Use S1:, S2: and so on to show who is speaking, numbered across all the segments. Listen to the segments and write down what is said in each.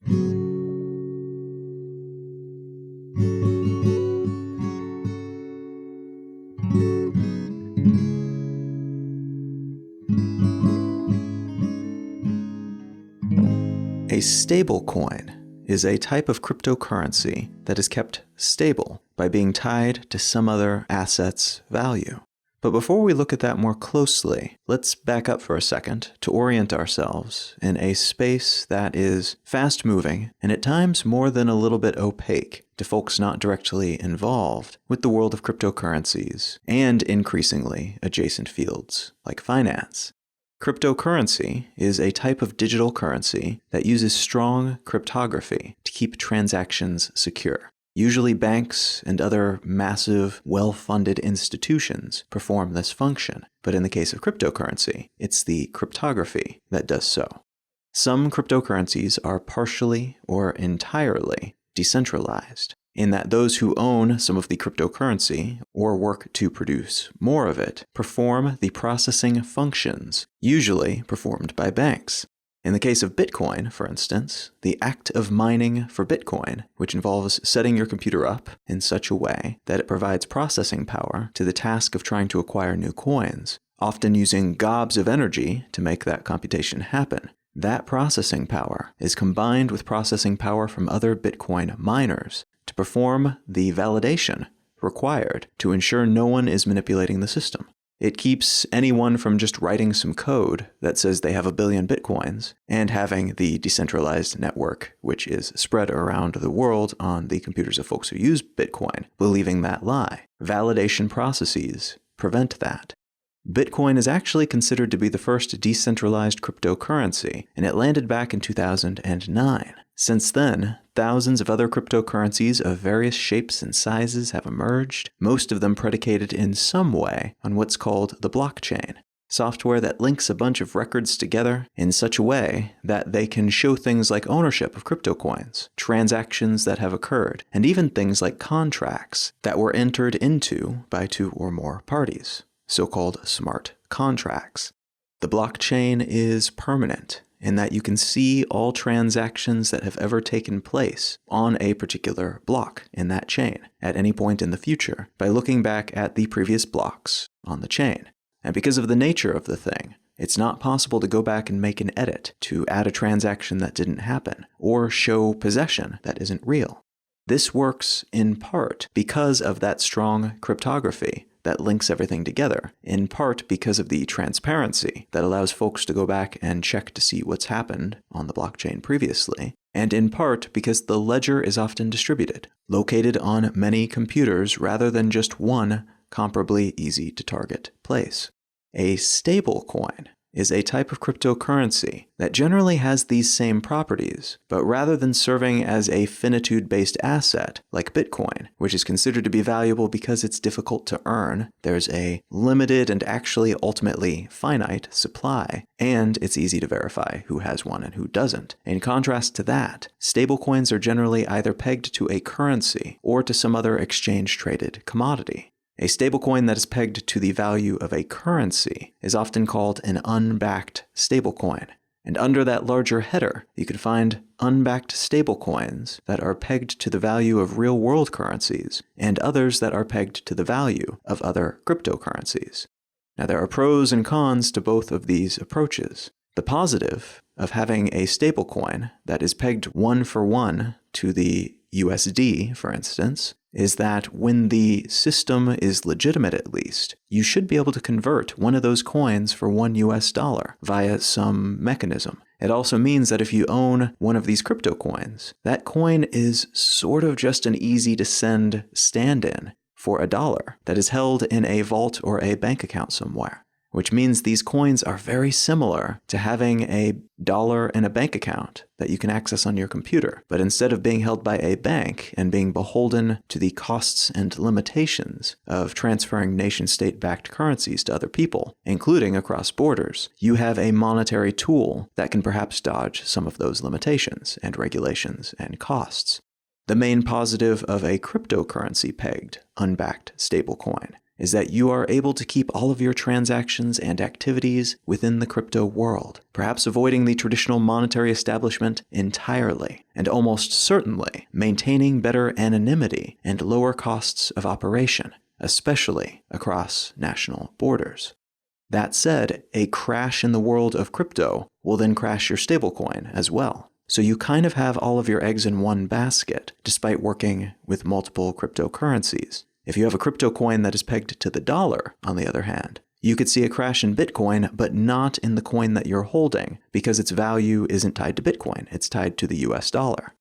S1: A stablecoin is a type of cryptocurrency that is kept stable by being tied to some other asset's value. But before we look at that more closely, let's back up for a second to orient ourselves in a space that is fast-moving and at times more than a little bit opaque to folks not directly involved with the world of cryptocurrencies and increasingly adjacent fields like finance. Cryptocurrency is a type of digital currency that uses strong cryptography to keep transactions secure. Usually banks and other massive, well-funded institutions perform this function, but in the case of cryptocurrency, it's the cryptography that does so. Some cryptocurrencies are partially or entirely decentralized, in that those who own some of the cryptocurrency or work to produce more of it perform the processing functions usually performed by banks. In the case of Bitcoin, for instance, the act of mining for Bitcoin, which involves setting your computer up in such a way that it provides processing power to the task of trying to acquire new coins, often using gobs of energy to make that computation happen. That processing power is combined with processing power from other Bitcoin miners to perform the validation required to ensure no one is manipulating the system. It keeps anyone from just writing some code that says they have 1 billion Bitcoins and having the decentralized network, which is spread around the world on the computers of folks who use Bitcoin, believing that lie. Validation processes prevent that. Bitcoin is actually considered to be the first decentralized cryptocurrency, and it landed back in 2009. Since then, thousands of other cryptocurrencies of various shapes and sizes have emerged, most of them predicated in some way on what's called the blockchain, software that links a bunch of records together in such a way that they can show things like ownership of crypto coins, transactions that have occurred, and even things like contracts that were entered into by 2 or more parties, so-called smart contracts. The blockchain is permanent in that you can see all transactions that have ever taken place on a particular block in that chain at any point in the future by looking back at the previous blocks on the chain. And because of the nature of the thing, it's not possible to go back and make an edit to add a transaction that didn't happen or show possession that isn't real. This works in part because of that strong cryptography that links everything together, in part because of the transparency that allows folks to go back and check to see what's happened on the blockchain previously, and in part because the ledger is often distributed, located on many computers rather than just one comparably easy to target place. A stablecoin is a type of cryptocurrency that generally has these same properties, but rather than serving as a finitude-based asset like Bitcoin, which is considered to be valuable because it's difficult to earn, there's a limited and actually ultimately finite supply, and it's easy to verify who has one and who doesn't. In contrast to that, stablecoins are generally either pegged to a currency or to some other exchange-traded commodity. A stablecoin that is pegged to the value of a currency is often called an unbacked stablecoin. And under that larger header, you can find unbacked stablecoins that are pegged to the value of real-world currencies, and others that are pegged to the value of other cryptocurrencies. Now, there are pros and cons to both of these approaches. The positive of having a stablecoin that is pegged 1-for-1 to the USD, for instance, is that when the system is legitimate at least, you should be able to convert one of those coins for $1 via some mechanism. It also means that if you own one of these crypto coins, that coin is sort of just an easy-to-send stand-in for $1 that is held in a vault or a bank account somewhere, which means these coins are very similar to having $1 in a bank account that you can access on your computer. But instead of being held by a bank and being beholden to the costs and limitations of transferring nation-state-backed currencies to other people, including across borders, you have a monetary tool that can perhaps dodge some of those limitations and regulations and costs. The main positive of a cryptocurrency-pegged, unbacked stablecoin is that you are able to keep all of your transactions and activities within the crypto world, perhaps avoiding the traditional monetary establishment entirely, and almost certainly maintaining better anonymity and lower costs of operation, especially across national borders. That said, a crash in the world of crypto will then crash your stablecoin as well. So you kind of have all of your eggs in one basket, despite working with multiple cryptocurrencies. If you have a crypto coin that is pegged to the dollar, on the other hand, you could see a crash in Bitcoin, but not in the coin that you're holding, because its value isn't tied to Bitcoin, it's tied to the US dollar.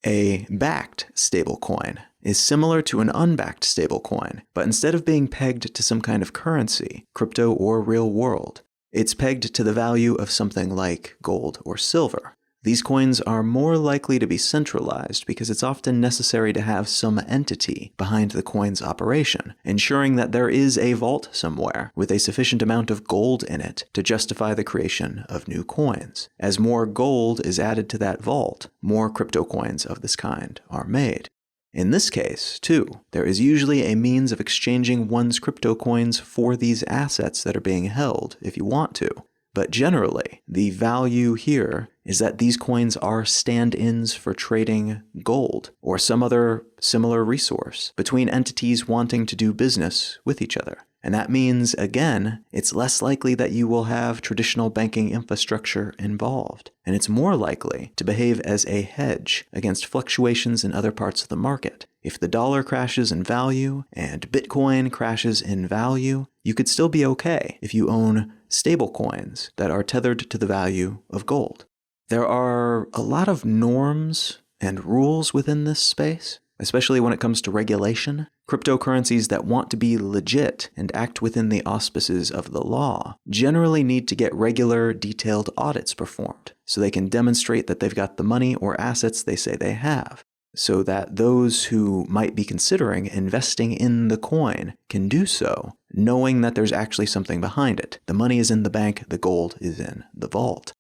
S1: A backed stablecoin is similar to an unbacked stablecoin, but instead of being pegged to some kind of currency, crypto or real world, it's pegged to the value of something like gold or silver. These coins are more likely to be centralized because it's often necessary to have some entity behind the coin's operation, ensuring that there is a vault somewhere with a sufficient amount of gold in it to justify the creation of new coins. As more gold is added to that vault, more crypto coins of this kind are made. In this case, too, there is usually a means of exchanging one's crypto coins for these assets that are being held if you want to. But generally, the value here is that these coins are stand-ins for trading gold or some other similar resource between entities wanting to do business with each other. And that means, again, it's less likely that you will have traditional banking infrastructure involved. And it's more likely to behave as a hedge against fluctuations in other parts of the market. If the dollar crashes in value and Bitcoin crashes in value, you could still be okay if you own stablecoins that are tethered to the value of gold. There are a lot of norms and rules within this space, especially when it comes to regulation. Cryptocurrencies that want to be legit and act within the auspices of the law generally need to get regular, detailed audits performed so they can demonstrate that they've got the money or assets they say they have, so that those who might be considering investing in the coin can do so, knowing that there's actually something behind it. The money is in the bank, the gold is in the vault.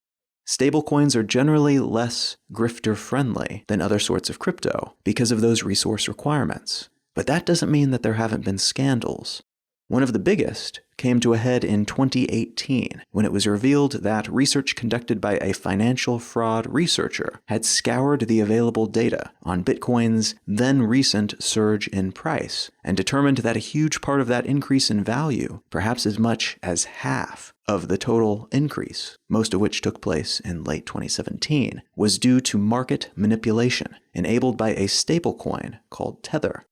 S1: Stablecoins are generally less grifter-friendly than other sorts of crypto because of those resource requirements. But that doesn't mean that there haven't been scandals. One of the biggest came to a head in 2018 when it was revealed that research conducted by a financial fraud researcher had scoured the available data on Bitcoin's then recent surge in price and determined that a huge part of that increase in value, perhaps as much as half of the total increase, most of which took place in late 2017, was due to market manipulation enabled by a stablecoin called Tether.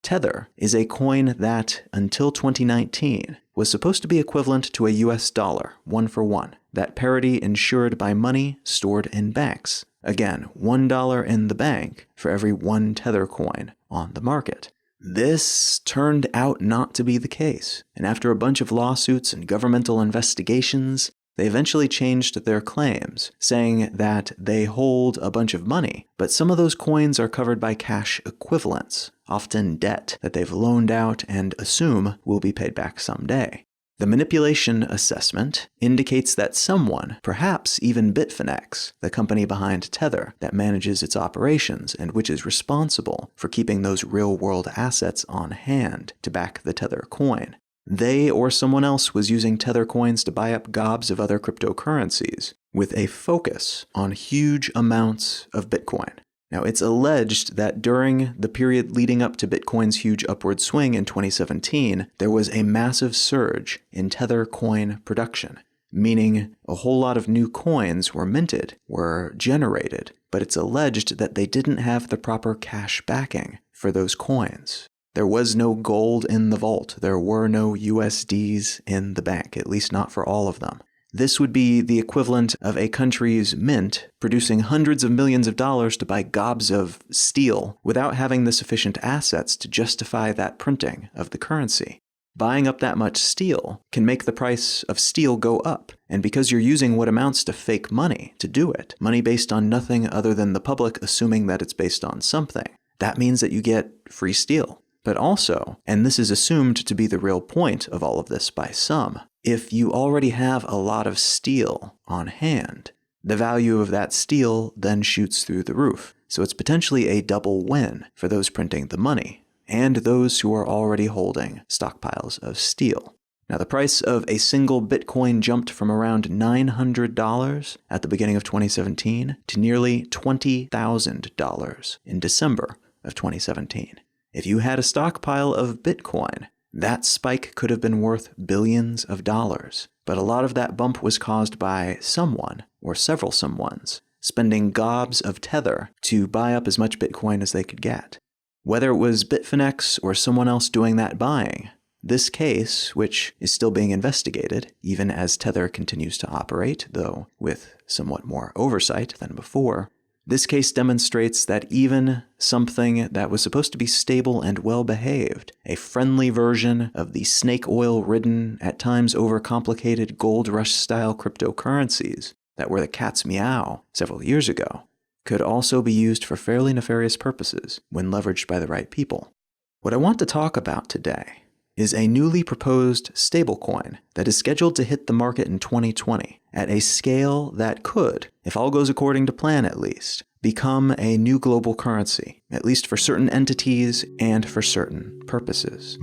S1: Tether is a coin that, until 2019, was supposed to be equivalent to a US dollar, one for one, that parity ensured by money stored in banks. Again, $1 in the bank for every one Tether coin on the market. This turned out not to be the case, and after a bunch of lawsuits and governmental investigations, they eventually changed their claims, saying that they hold a bunch of money, but some of those coins are covered by cash equivalents, often debt that they've loaned out and assume will be paid back someday. The manipulation assessment indicates that someone, perhaps even Bitfinex, the company behind Tether that manages its operations and which is responsible for keeping those real-world assets on hand to back the Tether coin, they or someone else was using Tether coins to buy up gobs of other cryptocurrencies with a focus on huge amounts of Bitcoin. Now, it's alleged that during the period leading up to Bitcoin's huge upward swing in 2017, there was a massive surge in Tether coin production, meaning a whole lot of new coins were minted, were generated, but it's alleged that they didn't have the proper cash backing for those coins. There was no gold in the vault. There were no USDs in the bank, at least not for all of them. This would be the equivalent of a country's mint producing hundreds of millions of dollars to buy gobs of steel without having the sufficient assets to justify that printing of the currency. Buying up that much steel can make the price of steel go up, and because you're using what amounts to fake money to do it, money based on nothing other than the public assuming that it's based on something, that means that you get free steel. But also, and this is assumed to be the real point of all of this by some, if you already have a lot of steel on hand, the value of that steel then shoots through the roof. So it's potentially a double win for those printing the money. and those who are already holding stockpiles of steel. Now, the price of a single Bitcoin jumped from around $900 at the beginning of 2017 to nearly $20,000 in December of 2017. If you had a stockpile of Bitcoin, that spike could have been worth billions of dollars. But a lot of that bump was caused by someone, or several someones, spending gobs of Tether to buy up as much Bitcoin as they could get. Whether it was Bitfinex or someone else doing that buying, this case, which is still being investigated, even as Tether continues to operate, though with somewhat more oversight than before, this case demonstrates that even something that was supposed to be stable and well-behaved, a friendly version of the snake oil-ridden, at times overcomplicated gold rush-style cryptocurrencies that were the cat's meow several years ago, could also be used for fairly nefarious purposes when leveraged by the right people. What I want to talk about today is a newly proposed stablecoin that is scheduled to hit the market in 2020 at a scale that could, if all goes according to plan at least, become a new global currency, at least for certain entities and for certain purposes.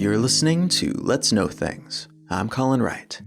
S1: You're listening to Let's Know Things. I'm Colin Wright.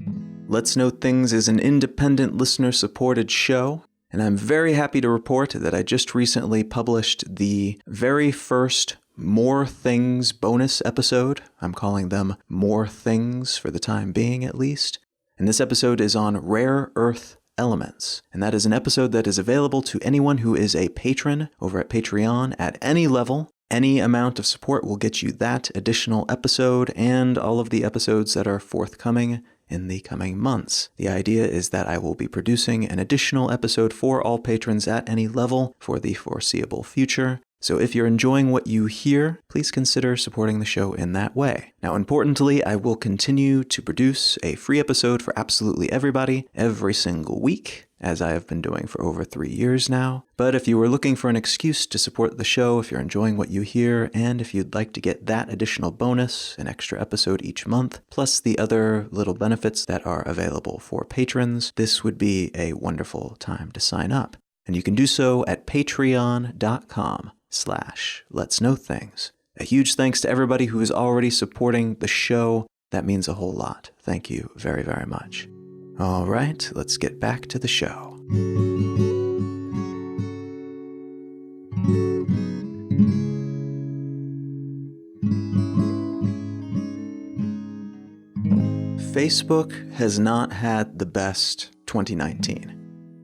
S1: Let's Know Things is an independent listener-supported show, and I'm very happy to report that I just recently published the very first More Things bonus episode. I'm calling them More Things for the time being, at least. And this episode is on rare earth elements, and that is an episode that is available to anyone who is a patron over at Patreon at any level. Any amount of support will get you that additional episode and all of the episodes that are forthcoming in the coming months. The idea is that I will be producing an additional episode for all patrons at any level for the foreseeable future. So if you're enjoying what you hear, please consider supporting the show in that way. Now, importantly, I will continue to produce a free episode for absolutely everybody every single week, as I have been doing for over 3 years now. But if you were looking for an excuse to support the show, if you're enjoying what you hear, and if you'd like to get that additional bonus, an extra episode each month, plus the other little benefits that are available for patrons, this would be a wonderful time to sign up. And you can do so at patreon.com/letsknowthings. A huge thanks to everybody who is already supporting the show. That means a whole lot. Thank you very, very much. All right, let's get back to the show. Facebook has not had the best 2019.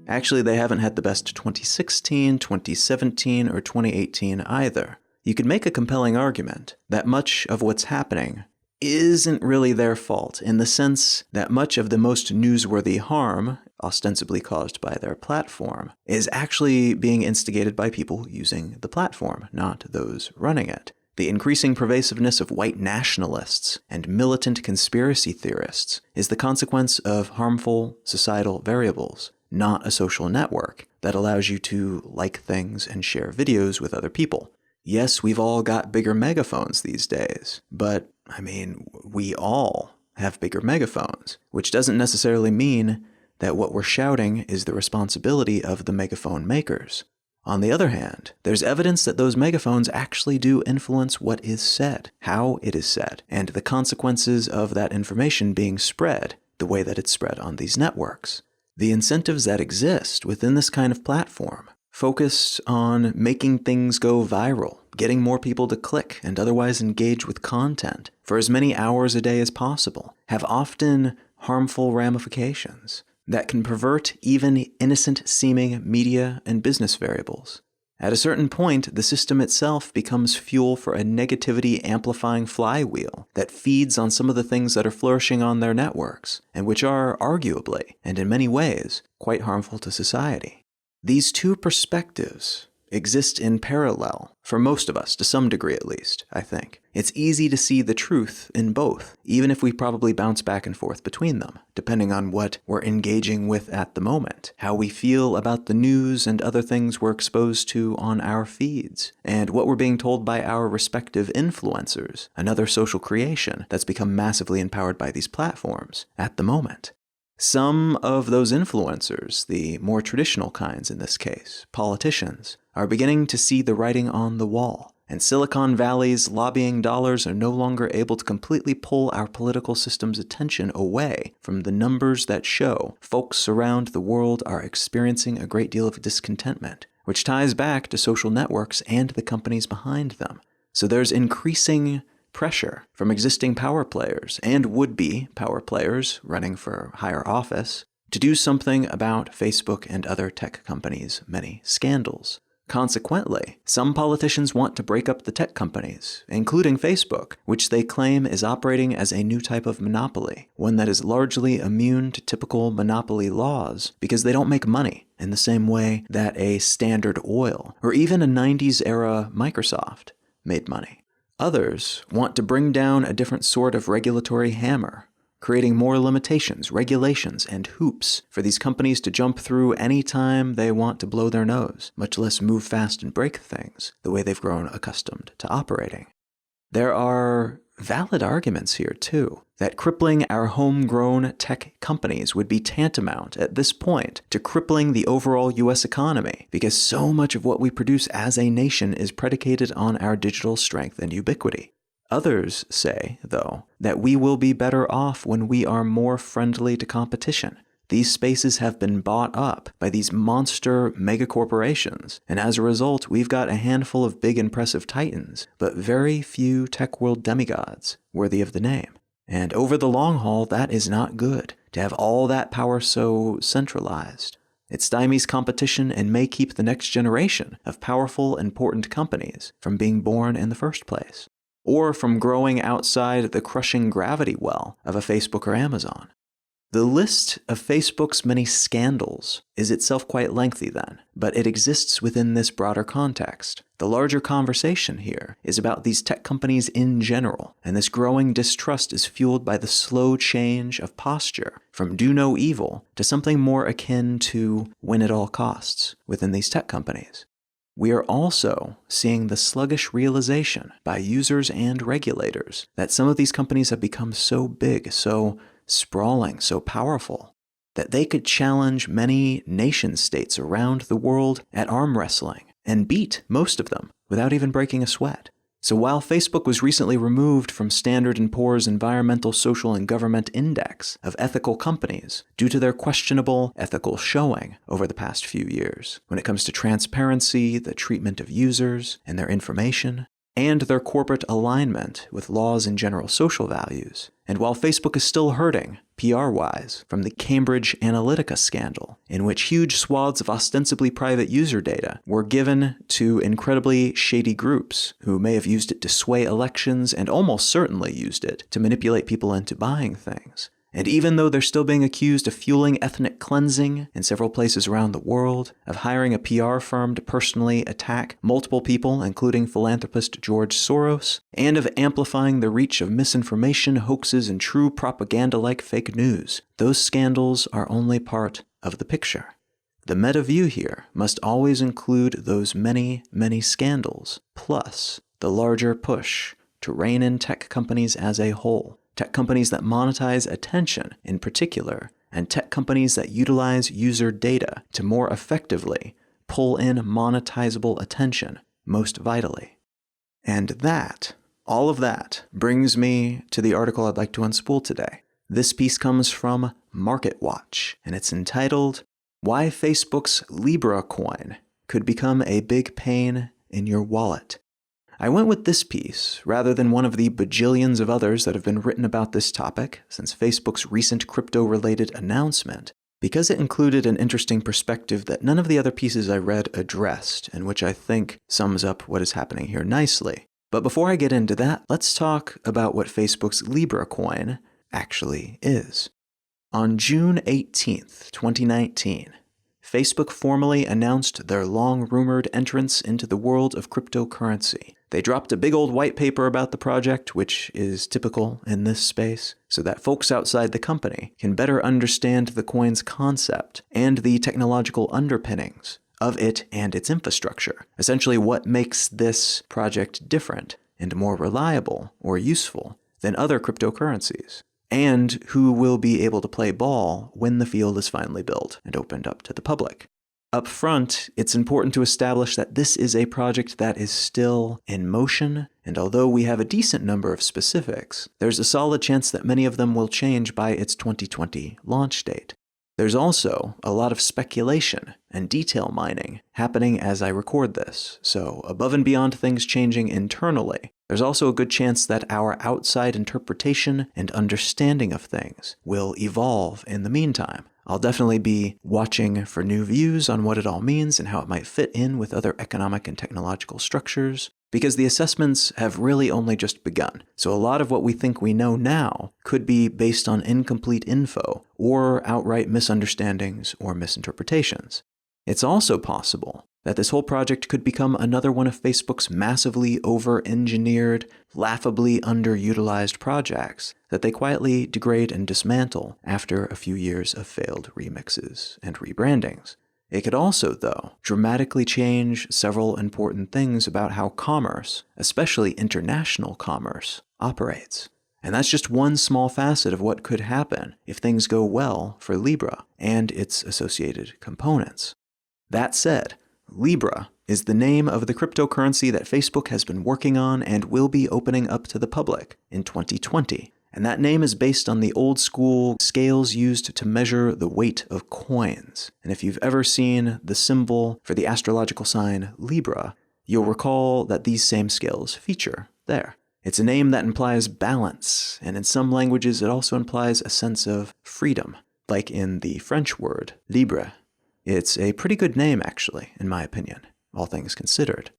S1: Actually, they haven't had the best 2016, 2017, or 2018 either. You could make a compelling argument that much of what's happening isn't really their fault, in the sense that much of the most newsworthy harm, ostensibly caused by their platform, is actually being instigated by people using the platform, not those running it. The increasing pervasiveness of white nationalists and militant conspiracy theorists is the consequence of harmful societal variables, not a social network that allows you to like things and share videos with other people. Yes, we've all got bigger megaphones these days, but, we all have bigger megaphones, which doesn't necessarily mean that what we're shouting is the responsibility of the megaphone makers. On the other hand, there's evidence that those megaphones actually do influence what is said, how it is said, and the consequences of that information being spread the way that it's spread on these networks. The incentives that exist within this kind of platform focus on making things go viral, getting more people to click and otherwise engage with content for as many hours a day as possible, have often harmful ramifications that can pervert even innocent-seeming media and business variables. At a certain point, the system itself becomes fuel for a negativity-amplifying flywheel that feeds on some of the things that are flourishing on their networks, and which are arguably, and in many ways, quite harmful to society. These two perspectives exist in parallel, for most of us, to some degree at least, I think. It's easy to see the truth in both, even if we probably bounce back and forth between them, depending on what we're engaging with at the moment, how we feel about the news and other things we're exposed to on our feeds, and what we're being told by our respective influencers, another social creation that's become massively empowered by these platforms at the moment. Some of those influencers, the more traditional kinds in this case, politicians, are beginning to see the writing on the wall, and Silicon Valley's lobbying dollars are no longer able to completely pull our political system's attention away from the numbers that show folks around the world are experiencing a great deal of discontentment, which ties back to social networks and the companies behind them. So there's increasing pressure from existing power players and would-be power players running for higher office to do something about Facebook and other tech companies' many scandals. Consequently, some politicians want to break up the tech companies, including Facebook, which they claim is operating as a new type of monopoly, one that is largely immune to typical monopoly laws because they don't make money in the same way that a Standard Oil or even a 90s-era Microsoft made money. Others want to bring down a different sort of regulatory hammer, creating more limitations, regulations, and hoops for these companies to jump through any time they want to blow their nose, much less move fast and break things the way they've grown accustomed to operating. There are valid arguments here, too, that crippling our homegrown tech companies would be tantamount at this point to crippling the overall U.S. economy, because so much of what we produce as a nation is predicated on our digital strength and ubiquity. Others say, though, that we will be better off when we are more friendly to competition. These spaces have been bought up by these monster megacorporations, and as a result, we've got a handful of big impressive titans, but very few tech world demigods worthy of the name. And over the long haul, that is not good, to have all that power so centralized. It stymies competition and may keep the next generation of powerful, important companies from being born in the first place, or from growing outside the crushing gravity well of a Facebook or Amazon. The list of Facebook's many scandals is itself quite lengthy then, but it exists within this broader context. The larger conversation here is about these tech companies in general, and this growing distrust is fueled by the slow change of posture from do no evil to something more akin to win at all costs within these tech companies. We are also seeing the sluggish realization by users and regulators that some of these companies have become so big, so sprawling, so powerful, that they could challenge many nation-states around the world at arm wrestling and beat most of them without even breaking a sweat. So while Facebook was recently removed from Standard & Poor's Environmental, Social, and Government Index of ethical companies due to their questionable ethical showing over the past few years when it comes to transparency, the treatment of users and their information, and their corporate alignment with laws and general social values. And while Facebook is still hurting, PR-wise, from the Cambridge Analytica scandal, in which huge swaths of ostensibly private user data were given to incredibly shady groups who may have used it to sway elections and almost certainly used it to manipulate people into buying things. And even though they're still being accused of fueling ethnic cleansing in several places around the world, of hiring a PR firm to personally attack multiple people, including philanthropist George Soros, and of amplifying the reach of misinformation, hoaxes, and true propaganda-like fake news, those scandals are only part of the picture. The meta view here must always include those many, many scandals, plus the larger push to rein in tech companies as a whole. Tech companies that monetize attention in particular, and tech companies that utilize user data to more effectively pull in monetizable attention most vitally. And that, all of that, brings me to the article I'd like to unspool today. This piece comes from MarketWatch, and it's entitled, "Why Facebook's Libra coin Could Become a Big Pain in Your Wallet." I went with this piece rather than one of the bajillions of others that have been written about this topic since Facebook's recent crypto-related announcement, because it included an interesting perspective that none of the other pieces I read addressed, and which I think sums up what is happening here nicely. But before I get into that, let's talk about what Facebook's Libra coin actually is. On June 18th, 2019, Facebook formally announced their long-rumored entrance into the world of cryptocurrency. They dropped a big old white paper about the project, which is typical in this space, so that folks outside the company can better understand the coin's concept and the technological underpinnings of it and its infrastructure. Essentially, what makes this project different and more reliable or useful than other cryptocurrencies, and who will be able to play ball when the field is finally built and opened up to the public. Up front, it's important to establish that this is a project that is still in motion, and although we have a decent number of specifics, there's a solid chance that many of them will change by its 2020 launch date. There's also a lot of speculation and detail mining happening as I record this, so above and beyond things changing internally, there's also a good chance that our outside interpretation and understanding of things will evolve in the meantime. I'll definitely be watching for new views on what it all means and how it might fit in with other economic and technological structures, because the assessments have really only just begun. So a lot of what we think we know now could be based on incomplete info or outright misunderstandings or misinterpretations. It's also possible that this whole project could become another one of Facebook's massively over-engineered, laughably underutilized projects that they quietly degrade and dismantle after a few years of failed remixes and rebrandings. It could also, though, dramatically change several important things about how commerce, especially international commerce, operates. And that's just one small facet of what could happen if things go well for Libra and its associated components. That said, Libra is the name of the cryptocurrency that Facebook has been working on and will be opening up to the public in 2020. And that name is based on the old school scales used to measure the weight of coins. And if you've ever seen the symbol for the astrological sign Libra, you'll recall that these same scales feature there. It's a name that implies balance, and in some languages it also implies a sense of freedom, like in the French word libre. It's a pretty good name, actually, in my opinion, all things considered.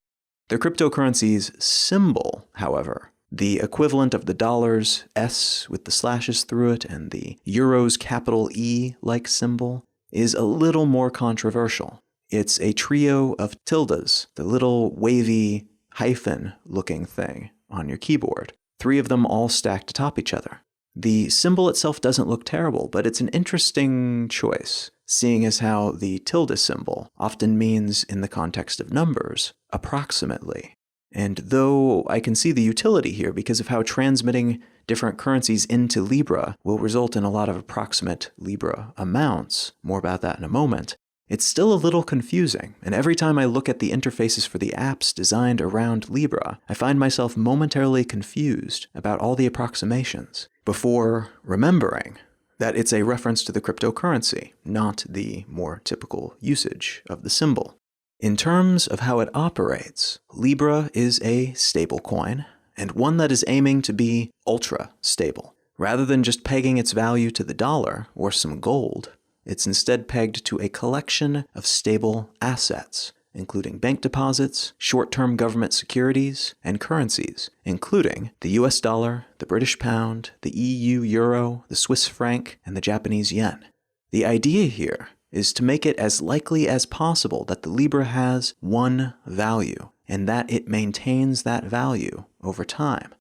S1: The cryptocurrency's symbol, however, the equivalent of the dollar's S with the slashes through it and the euro's capital E-like symbol, is a little more controversial. It's a trio of tildes, the little wavy hyphen-looking thing on your keyboard, 3 of them all stacked atop each other. The symbol itself doesn't look terrible, but it's an interesting choice, seeing as how the tilde symbol often means, in the context of numbers, approximately. And though I can see the utility here because of how transmitting different currencies into Libra will result in a lot of approximate Libra amounts, more about that in a moment, it's still a little confusing, and every time I look at the interfaces for the apps designed around Libra, I find myself momentarily confused about all the approximations, before remembering that it's a reference to the cryptocurrency, not the more typical usage of the symbol. In terms of how it operates, Libra is a stablecoin, and one that is aiming to be ultra-stable. Rather than just pegging its value to the dollar or some gold, it's instead pegged to a collection of stable assets, including bank deposits, short-term government securities, and currencies, including the US dollar, the British pound, the EU euro, the Swiss franc, and the Japanese yen. The idea here is to make it as likely as possible that the Libra has one value, and that it maintains that value over time.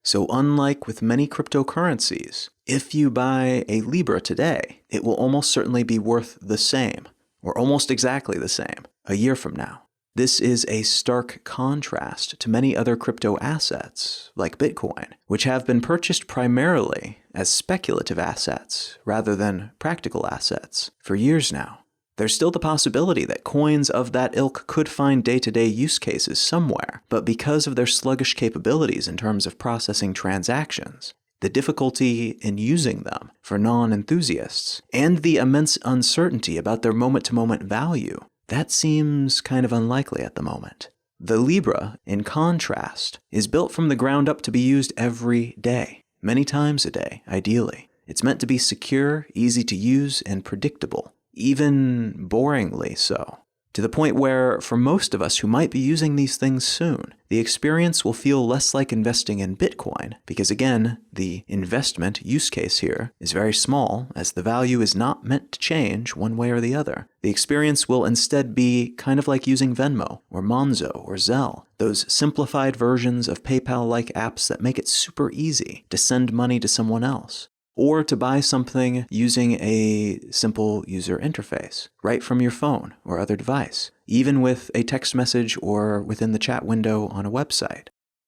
S1: So unlike with many cryptocurrencies, if you buy a Libra today, it will almost certainly be worth the same, or almost exactly the same, a year from now. This is a stark contrast to many other crypto assets, like Bitcoin, which have been purchased primarily as speculative assets rather than practical assets for years now. There's still the possibility that coins of that ilk could find day-to-day use cases somewhere, but because of their sluggish capabilities in terms of processing transactions, the difficulty in using them for non-enthusiasts, and the immense uncertainty about their moment-to-moment value, that seems kind of unlikely at the moment. The Libra, in contrast, is built from the ground up to be used every day, many times a day, ideally. It's meant to be secure, easy to use, and predictable, even boringly so. To the point where, for most of us who might be using these things soon, the experience will feel less like investing in Bitcoin, because again, the investment use case here is very small, as the value is not meant to change one way or the other. The experience will instead be kind of like using Venmo, or Monzo, or Zelle, those simplified versions of PayPal-like apps that make it super easy to send money to someone else, or to buy something using a simple user interface, right from your phone or other device, even with a text message or within the chat window on a website.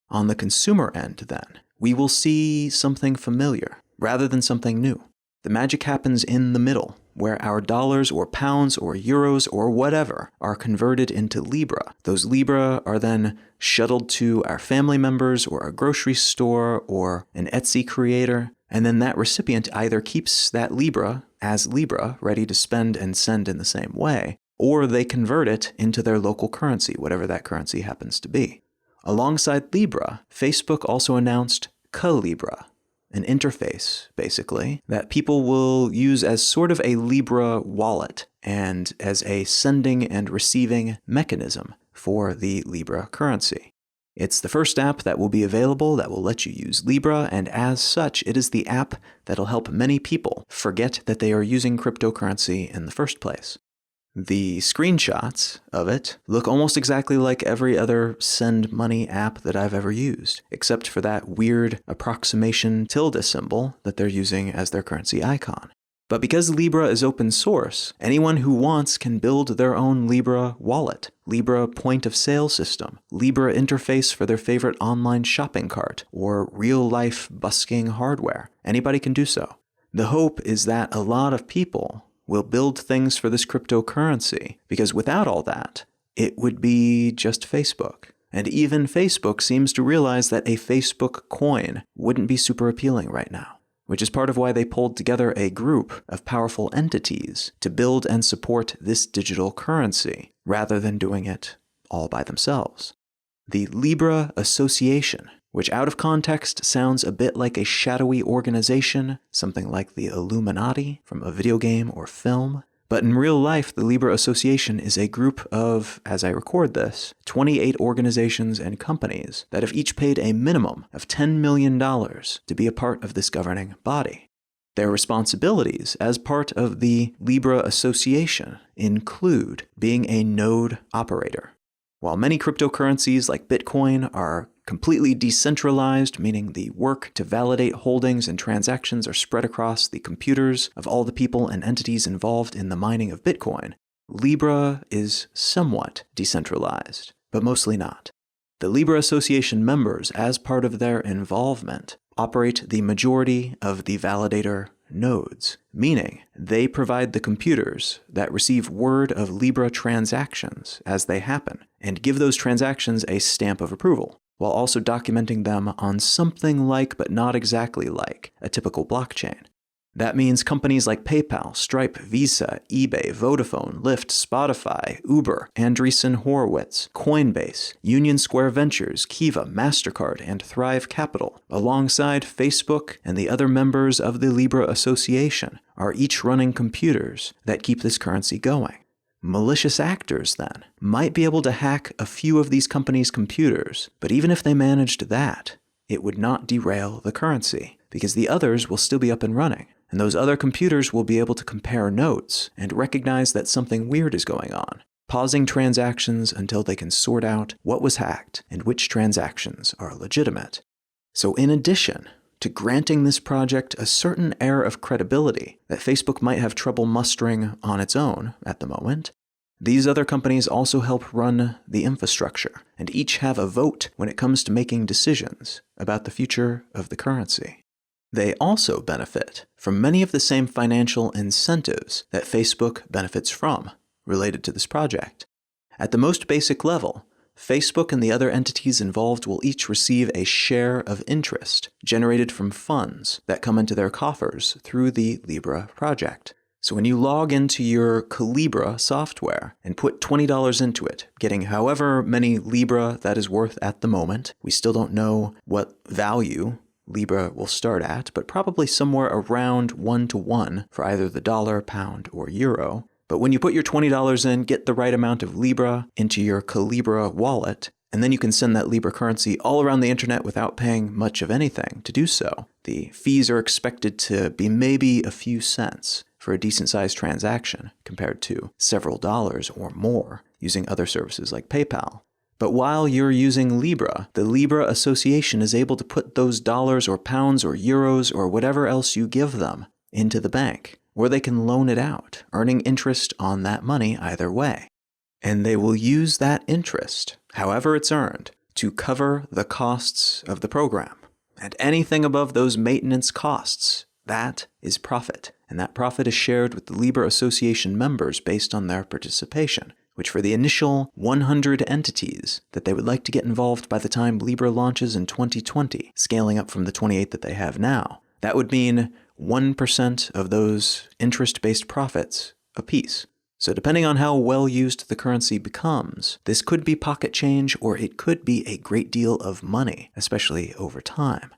S1: On the consumer end, then, we will see something familiar rather than something new. The magic happens in the middle, where our dollars or pounds or euros or whatever are converted into Libra. Those Libra are then shuttled to our family members or a grocery store or an Etsy creator, and then that recipient either keeps that Libra as Libra, ready to spend and send in the same way, or they convert it into their local currency, whatever that currency happens to be. Alongside Libra, Facebook also announced Calibra, an interface, basically, that people will use as sort of a Libra wallet and as a sending and receiving mechanism for the Libra currency. It's the first app that will be available that will let you use Libra, and as such, it is the app that'll help many people forget that they are using cryptocurrency in the first place. The screenshots of it look almost exactly like every other send money app that I've ever used, except for that weird approximation tilde symbol that they're using as their currency icon. But because Libra is open source, anyone who wants can build their own Libra wallet, Libra point of sale system, Libra interface for their favorite online shopping cart, or real-life busking hardware. Anybody can do so. The hope is that a lot of people will build things for this cryptocurrency, because without all that, it would be just Facebook. And even Facebook seems to realize that a Facebook coin wouldn't be super appealing right now, which is part of why they pulled together a group of powerful entities to build and support this digital currency, rather than doing it all by themselves. The Libre Association, which out of context sounds a bit like a shadowy organization, something like the Illuminati from a video game or film. But in real life, the Libre Association is a group of, as I record this, 28 organizations and companies that have each paid a minimum of $10 million to be a part of this governing body. Their responsibilities as part of the Libre Association include being a node operator. While many cryptocurrencies like Bitcoin are completely decentralized, meaning the work to validate holdings and transactions are spread across the computers of all the people and entities involved in the mining of Bitcoin, Libra is somewhat decentralized, but mostly not. The Libre Association members, as part of their involvement, operate the majority of the validator nodes, meaning they provide the computers that receive word of Libra transactions as they happen, and give those transactions a stamp of approval, while also documenting them on something like, but not exactly like, a typical blockchain. That means companies like PayPal, Stripe, Visa, eBay, Vodafone, Lyft, Spotify, Uber, Andreessen Horowitz, Coinbase, Union Square Ventures, Kiva, MasterCard, and Thrive Capital, alongside Facebook and the other members of the Libre Association, are each running computers that keep this currency going. Malicious actors, then, might be able to hack a few of these companies' computers, but even if they managed that, it would not derail the currency, because the others will still be up and running. And those other computers will be able to compare notes and recognize that something weird is going on, pausing transactions until they can sort out what was hacked and which transactions are legitimate. So in addition to granting this project a certain air of credibility that Facebook might have trouble mustering on its own at the moment, these other companies also help run the infrastructure, and each have a vote when it comes to making decisions about the future of the currency. They also benefit from many of the same financial incentives that Facebook benefits from, related to this project. At the most basic level, Facebook and the other entities involved will each receive a share of interest generated from funds that come into their coffers through the Libra project. So when you log into your Calibra software and put $20 into it, getting however many Libra that is worth at the moment, we still don't know what value Libra will start at, but probably somewhere around 1 to 1 for either the dollar, pound, or euro. But when you put your $20 in, get the right amount of Libra into your Calibra wallet, and then you can send that Libra currency all around the internet without paying much of anything to do so. The fees are expected to be maybe a few cents for a decent-sized transaction compared to several dollars or more using other services like PayPal. But while you're using Libra, the Libre Association is able to put those dollars or pounds or euros or whatever else you give them into the bank, or they can loan it out, earning interest on that money either way. And they will use that interest, however it's earned, to cover the costs of the program. And anything above those maintenance costs, that is profit. And that profit is shared with the Libre Association members based on their participation, which for the initial 100 entities that they would like to get involved by the time Libra launches in 2020, scaling up from the 28 that they have now, that would mean 1% of those interest-based profits apiece. So depending on how well used the currency becomes, this could be pocket change or it could be a great deal of money, especially over time.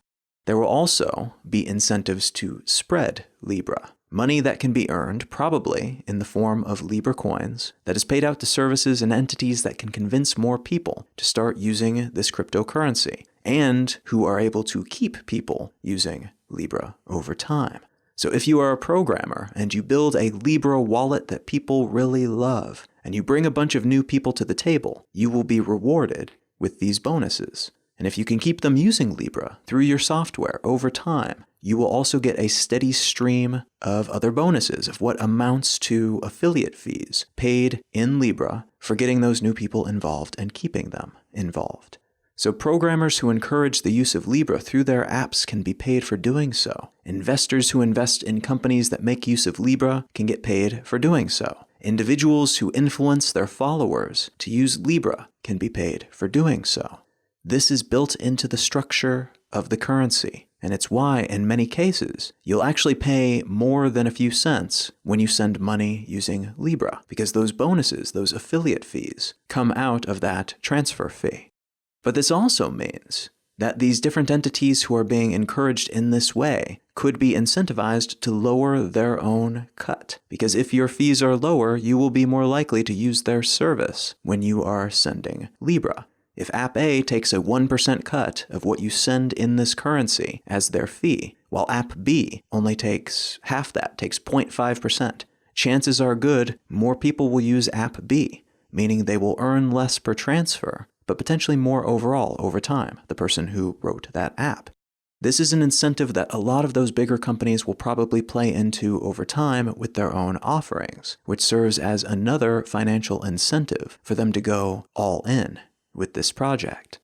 S1: There will also be incentives to spread Libra, money that can be earned probably in the form of Libra coins that is paid out to services and entities that can convince more people to start using this cryptocurrency and who are able to keep people using Libra over time. So if you are a programmer and you build a Libra wallet that people really love, and you bring a bunch of new people to the table, you will be rewarded with these bonuses. And if you can keep them using Libra through your software over time, you will also get a steady stream of other bonuses of what amounts to affiliate fees paid in Libra for getting those new people involved and keeping them involved. So programmers who encourage the use of Libra through their apps can be paid for doing so. Investors who invest in companies that make use of Libra can get paid for doing so. Individuals who influence their followers to use Libra can be paid for doing so. This is built into the structure of the currency, and it's why, in many cases, you'll actually pay more than a few cents when you send money using Libra, because those bonuses, those affiliate fees, come out of that transfer fee. But this also means that these different entities who are being encouraged in this way could be incentivized to lower their own cut. Because if your fees are lower, you will be more likely to use their service when you are sending Libra. If App A takes a 1% cut of what you send in this currency as their fee, while App B only takes half that, takes 0.5%, chances are good more people will use App B, meaning they will earn less per transfer, but potentially more overall over time, the person who wrote that app. This is an incentive that a lot of those bigger companies will probably play into over time with their own offerings, which serves as another financial incentive for them to go all in with this project.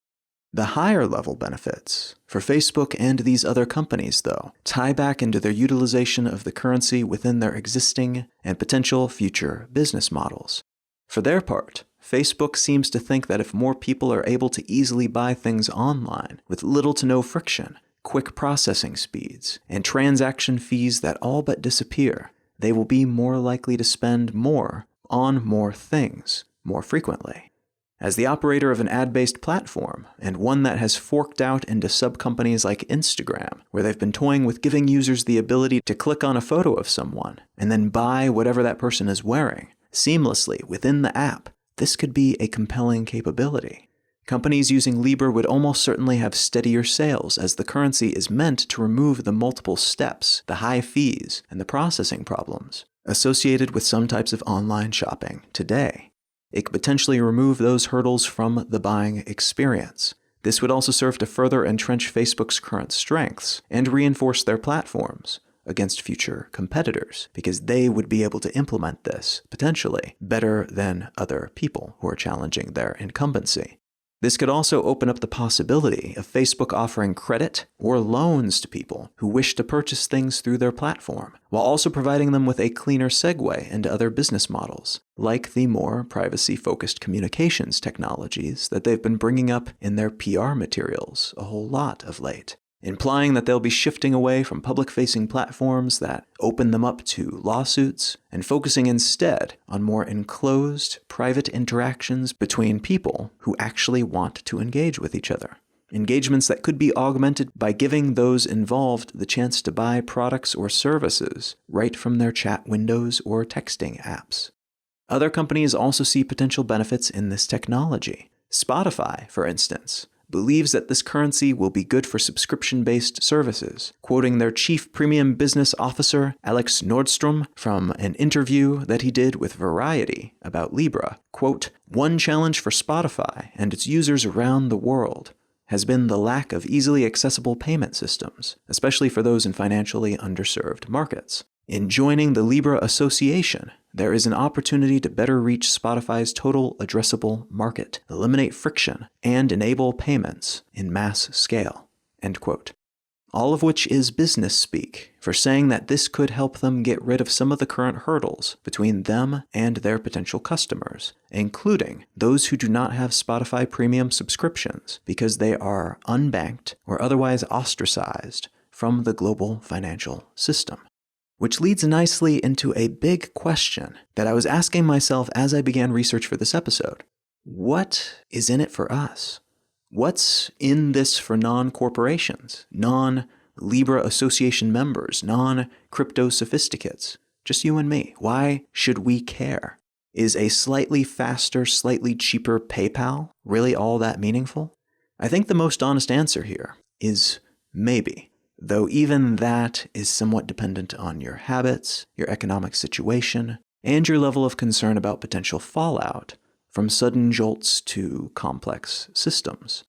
S1: The higher level benefits for Facebook and these other companies, though, tie back into their utilization of the currency within their existing and potential future business models. For their part, Facebook seems to think that if more people are able to easily buy things online with little to no friction, quick processing speeds, and transaction fees that all but disappear, they will be more likely to spend more on more things more frequently. As the operator of an ad-based platform, and one that has forked out into sub-companies like Instagram, where they've been toying with giving users the ability to click on a photo of someone and then buy whatever that person is wearing seamlessly within the app, this could be a compelling capability. Companies using Libra would almost certainly have steadier sales, as the currency is meant to remove the multiple steps, the high fees, and the processing problems associated with some types of online shopping today. It could potentially remove those hurdles from the buying experience. This would also serve to further entrench Facebook's current strengths and reinforce their platforms against future competitors, because they would be able to implement this, potentially, better than other people who are challenging their incumbency. This could also open up the possibility of Facebook offering credit or loans to people who wish to purchase things through their platform, while also providing them with a cleaner segue into other business models, like the more privacy-focused communications technologies that they've been bringing up in their PR materials a whole lot of late, implying that they'll be shifting away from public-facing platforms that open them up to lawsuits and focusing instead on more enclosed, private interactions between people who actually want to engage with each other. Engagements that could be augmented by giving those involved the chance to buy products or services right from their chat windows or texting apps. Other companies also see potential benefits in this technology. Spotify, for instance, believes that this currency will be good for subscription-based services, quoting their chief premium business officer, Alex Nordstrom, from an interview that he did with Variety about Libra. Quote, "One challenge for Spotify and its users around the world has been the lack of easily accessible payment systems, especially for those in financially underserved markets. In joining the Libre Association, there is an opportunity to better reach Spotify's total addressable market, eliminate friction, and enable payments in mass scale." End quote. All of which is business speak for saying that this could help them get rid of some of the current hurdles between them and their potential customers, including those who do not have Spotify premium subscriptions because they are unbanked or otherwise ostracized from the global financial system. Which leads nicely into a big question that I was asking myself as I began research for this episode. What is in it for us? What's in this for non-corporations, non-Libra Association members, non-crypto sophisticates? Just you and me. Why should we care? Is a slightly faster, slightly cheaper PayPal really all that meaningful? I think the most honest answer here is maybe. Though even that is somewhat dependent on your habits, your economic situation, and your level of concern about potential fallout from sudden jolts to complex systems.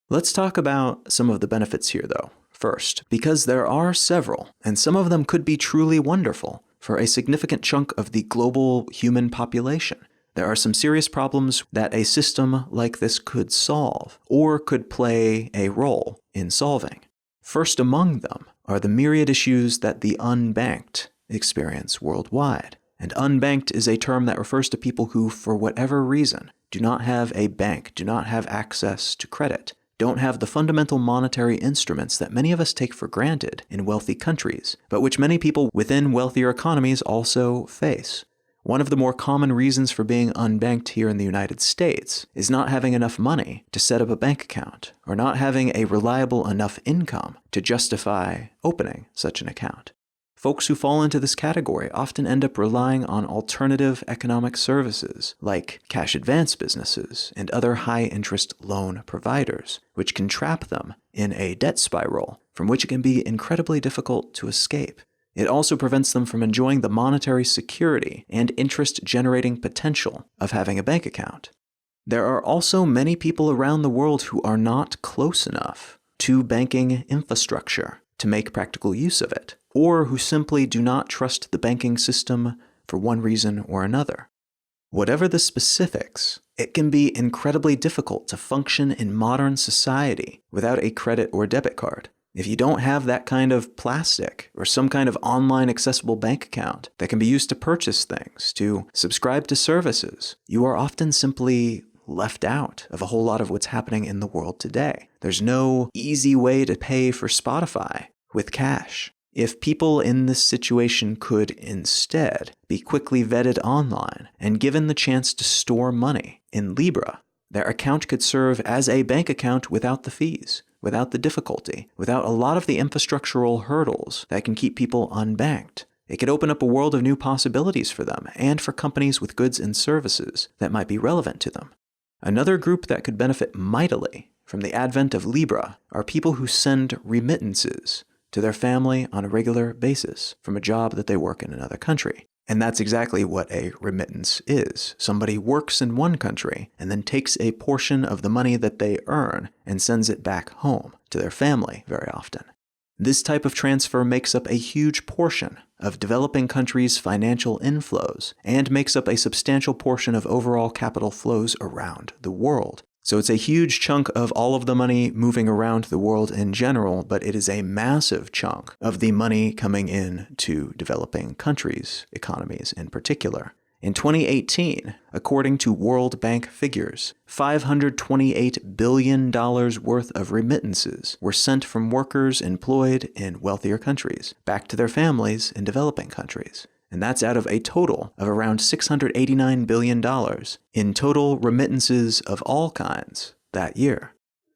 S1: Let's talk about some of the benefits here, though, first, because there are several, and some of them could be truly wonderful for a significant chunk of the global human population. There are some serious problems that a system like this could solve, or could play a role in solving. First among them are the myriad issues that the unbanked experience worldwide. And unbanked is a term that refers to people who, for whatever reason, do not have a bank, do not have access to credit, don't have the fundamental monetary instruments that many of us take for granted in wealthy countries, but which many people within wealthier economies also face. One of the more common reasons for being unbanked here in the United States is not having enough money to set up a bank account, or not having a reliable enough income to justify opening such an account. Folks who fall into this category often end up relying on alternative economic services like cash advance businesses and other high-interest loan providers, which can trap them in a debt spiral from which it can be incredibly difficult to escape. It also prevents them from enjoying the monetary security and interest-generating potential of having a bank account. There are also many people around the world who are not close enough to banking infrastructure to make practical use of it, or who simply do not trust the banking system for one reason or another. Whatever the specifics, it can be incredibly difficult to function in modern society without a credit or debit card. If you don't have that kind of plastic or some kind of online accessible bank account that can be used to purchase things, to subscribe to services, you are often simply left out of a whole lot of what's happening in the world today. There's no easy way to pay for Spotify with cash. If people in this situation could instead be quickly vetted online and given the chance to store money in Libra, their account could serve as a bank account without the fees, without the difficulty, without a lot of the infrastructural hurdles that can keep people unbanked. It could open up a world of new possibilities for them and for companies with goods and services that might be relevant to them. Another group that could benefit mightily from the advent of Libra are people who send remittances to their family on a regular basis from a job that they work in another country. And that's exactly what a remittance is. Somebody works in one country and then takes a portion of the money that they earn and sends it back home to their family very often. This type of transfer makes up a huge portion of developing countries' financial inflows and makes up a substantial portion of overall capital flows around the world. So it's a huge chunk of all of the money moving around the world in general, but it is a massive chunk of the money coming in to developing countries' economies in particular. In 2018, according to World Bank figures, $528 billion worth of remittances were sent from workers employed in wealthier countries back to their families in developing countries. And that's out of a total of around $689 billion in total remittances of all kinds that year.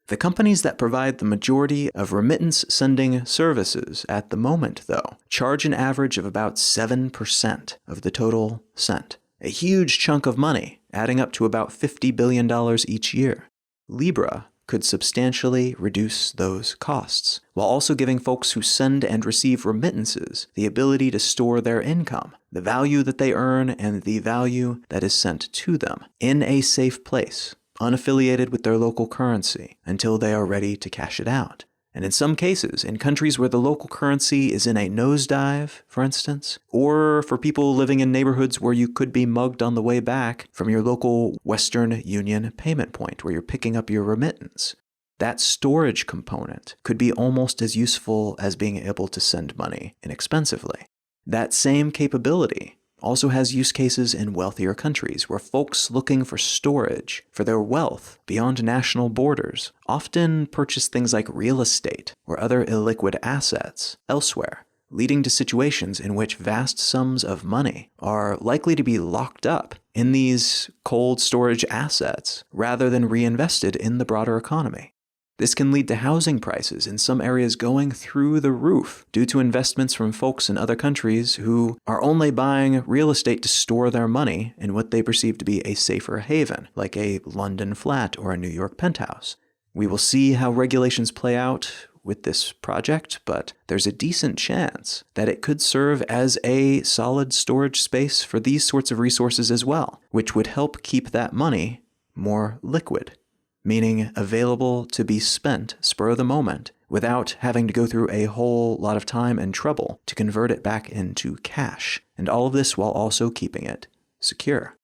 S1: The companies that provide the majority of remittance sending services at the moment, though, charge an average of about 7% of the total sent. a huge chunk of money, adding up to about $50 billion each year. Libra could substantially reduce those costs, while also giving folks who send and receive remittances the ability to store their income, the value that they earn and the value that is sent to them, in a safe place, unaffiliated with their local currency, until they are ready to cash it out. And in some cases, in countries where the local currency is in a nosedive, for instance, or for people living in neighborhoods where you could be mugged on the way back from your local Western Union payment point where you're picking up your remittance, that storage component could be almost as useful as being able to send money inexpensively. That same capability also has use cases in wealthier countries where folks looking for storage for their wealth beyond national borders often purchase things like real estate or other illiquid assets elsewhere, leading to situations in which vast sums of money are likely to be locked up in these cold storage assets rather than reinvested in the broader economy. This can lead to housing prices in some areas going through the roof due to investments from folks in other countries who are only buying real estate to store their money in what they perceive to be a safer haven, like a London flat or a New York penthouse. We will see how regulations play out with this project, but there's a decent chance that it could serve as a solid storage space for these sorts of resources as well, which would help keep that money more liquid, meaning available to be spent spur of the moment without having to go through a whole lot of time and trouble to convert it back into cash, and all of this while also keeping it secure.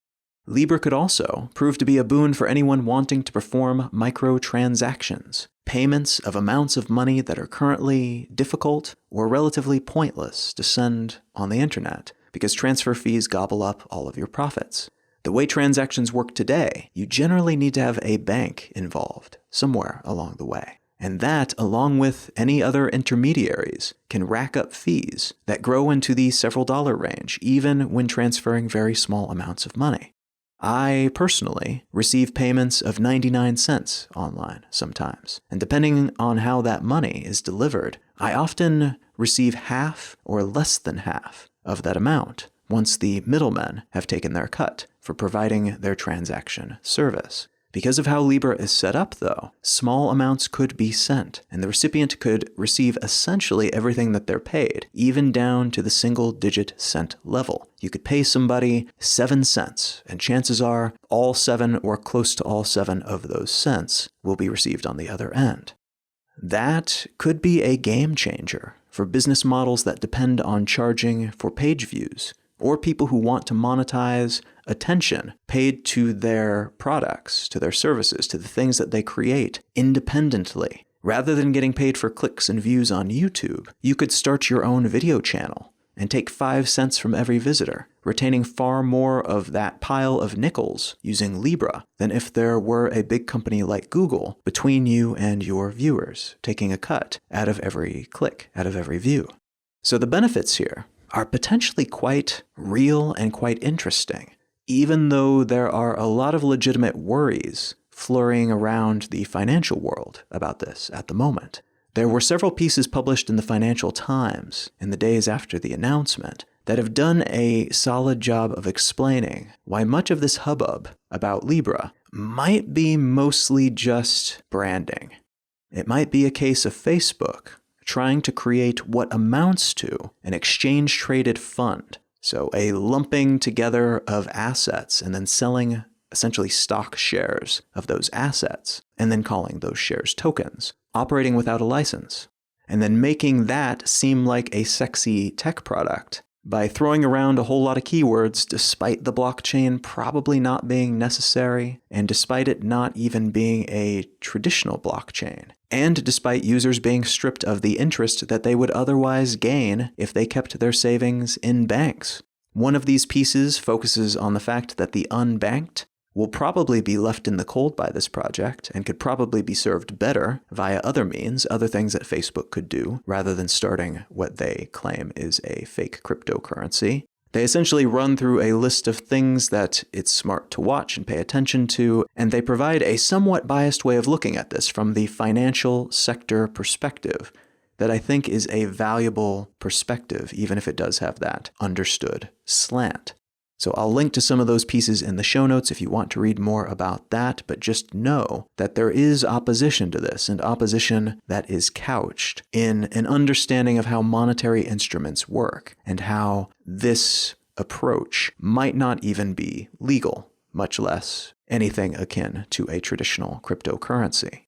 S1: Libra could also prove to be a boon for anyone wanting to perform microtransactions, payments of amounts of money that are currently difficult or relatively pointless to send on the internet, because transfer fees gobble up all of your profits. The way transactions work today, you generally need to have a bank involved somewhere along the way. And that, along with any other intermediaries, can rack up fees that grow into the several dollar range, even when transferring very small amounts of money. I personally receive payments of 99 cents online sometimes, and depending on how that money is delivered, I often receive half or less than half of that amount once the middlemen have taken their cut for providing their transaction service. Because of how Libra is set up, though, small amounts could be sent, and the recipient could receive essentially everything that they're paid, even down to the single-digit cent level. You could pay somebody 7 cents, and chances are all 7 or close to all 7 of those cents will be received on the other end. That could be a game changer for business models that depend on charging for page views, or people who want to monetize attention paid to their products, to their services, to the things that they create independently. Rather than getting paid for clicks and views on YouTube, you could start your own video channel and take 5 cents from every visitor, retaining far more of that pile of nickels using Libra than if there were a big company like Google between you and your viewers, taking a cut out of every click, out of every view. So the benefits here are potentially quite real and quite interesting, even though there are a lot of legitimate worries flurrying around the financial world about this at the moment. There were several pieces published in the Financial Times in the days after the announcement that have done a solid job of explaining why much of this hubbub about Libra might be mostly just branding. It might be a case of Facebook trying to create what amounts to an exchange-traded fund, so a lumping together of assets and then selling essentially stock shares of those assets, and then calling those shares tokens, operating without a license, and then making that seem like a sexy tech product by throwing around a whole lot of keywords despite the blockchain probably not being necessary, and despite it not even being a traditional blockchain, and despite users being stripped of the interest that they would otherwise gain if they kept their savings in banks. One of these pieces focuses on the fact that the unbanked will probably be left in the cold by this project and could probably be served better via other means, other things that Facebook could do, rather than starting what they claim is a fake cryptocurrency. They essentially run through a list of things that it's smart to watch and pay attention to, and they provide a somewhat biased way of looking at this from the financial sector perspective that I think is a valuable perspective, even if it does have that understood slant. So I'll link to some of those pieces in the show notes if you want to read more about that, but just know that there is opposition to this, and opposition that is couched in an understanding of how monetary instruments work and how this approach might not even be legal, much less anything akin to a traditional cryptocurrency.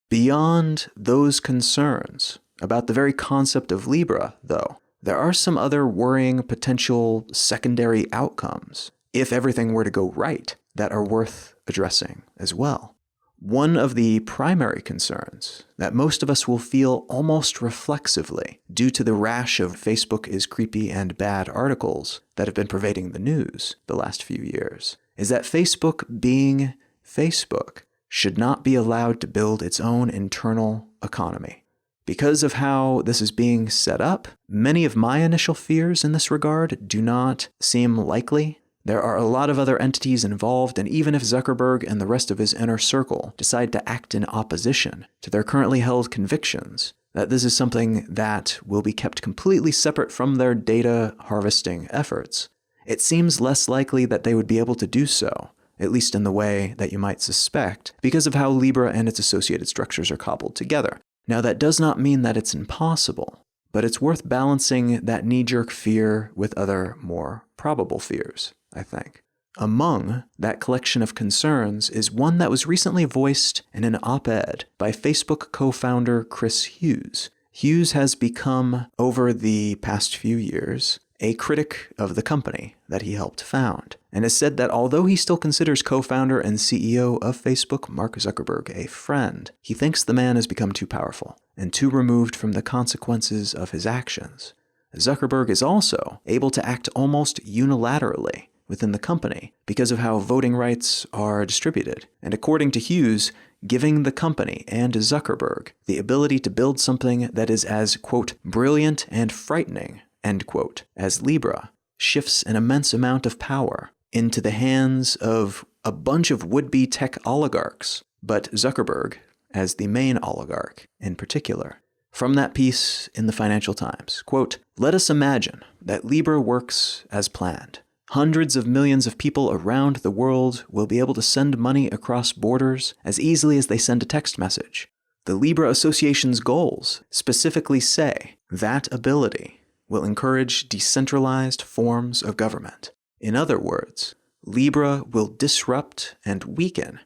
S1: Beyond those concerns about the very concept of Libra, though, there are some other worrying potential secondary outcomes, if everything were to go right, that are worth addressing as well. One of the primary concerns that most of us will feel almost reflexively due to the rash of Facebook is creepy and bad articles that have been pervading the news the last few years is that Facebook, being Facebook, should not be allowed to build its own internal economy. Because of how this is being set up, many of my initial fears in this regard do not seem likely. There are a lot of other entities involved, and even if Zuckerberg and the rest of his inner circle decide to act in opposition to their currently held convictions, that this is something that will be kept completely separate from their data harvesting efforts, it seems less likely that they would be able to do so, at least in the way that you might suspect, because of how Libra and its associated structures are cobbled together. Now, that does not mean that it's impossible, but it's worth balancing that knee-jerk fear with other more probable fears, I think. Among that collection of concerns is one that was recently voiced in an op-ed by Facebook co-founder Chris Hughes. Hughes has become, over the past few years, a critic of the company that he helped found, and has said that although he still considers co-founder and CEO of Facebook, Mark Zuckerberg, a friend, he thinks the man has become too powerful and too removed from the consequences of his actions. Zuckerberg is also able to act almost unilaterally within the company because of how voting rights are distributed, and according to Hughes, giving the company and Zuckerberg the ability to build something that is as, quote, brilliant and frightening, end quote, as Libra, shifts an immense amount of power into the hands of a bunch of would-be tech oligarchs, but Zuckerberg as the main oligarch in particular. From that piece in the Financial Times, quote, "Let us imagine that Libra works as planned. Hundreds of millions of people around the world will be able to send money across borders as easily as they send a text message. The Libre Association's goals specifically say that ability will encourage decentralized forms of government. In other words, Libra will disrupt and weaken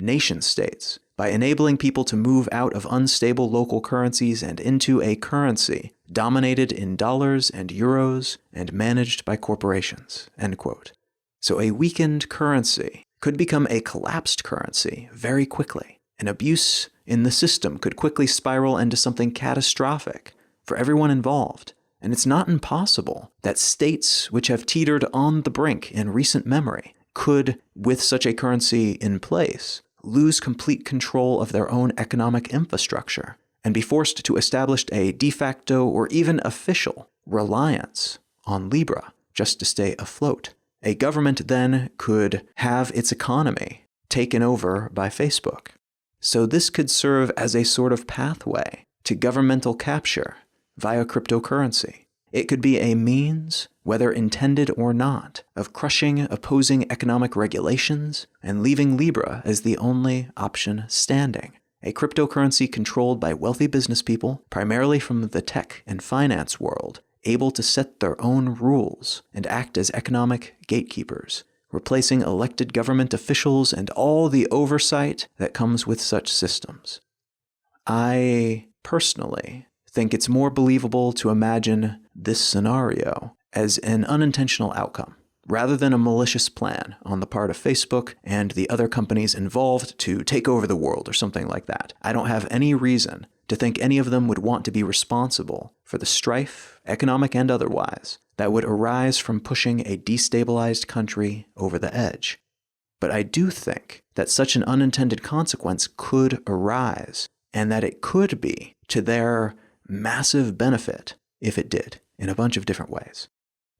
S1: nation-states by enabling people to move out of unstable local currencies and into a currency dominated in dollars and euros and managed by corporations," end quote. So a weakened currency could become a collapsed currency very quickly. An abuse in the system could quickly spiral into something catastrophic for everyone involved. And it's not impossible that states which have teetered on the brink in recent memory could, with such a currency in place, lose complete control of their own economic infrastructure and be forced to establish a de facto or even official reliance on Libra just to stay afloat. A government then could have its economy taken over by Facebook. So this could serve as a sort of pathway to governmental capture via cryptocurrency. It could be a means, whether intended or not, of crushing opposing economic regulations and leaving Libra as the only option standing. A cryptocurrency controlled by wealthy business people, primarily from the tech and finance world, able to set their own rules and act as economic gatekeepers, replacing elected government officials and all the oversight that comes with such systems. I personally think it's more believable to imagine this scenario as an unintentional outcome, rather than a malicious plan on the part of Facebook and the other companies involved to take over the world or something like that. I don't have any reason to think any of them would want to be responsible for the strife, economic and otherwise, that would arise from pushing a destabilized country over the edge. But I do think that such an unintended consequence could arise, and that it could be to their massive benefit if it did, in a bunch of different ways.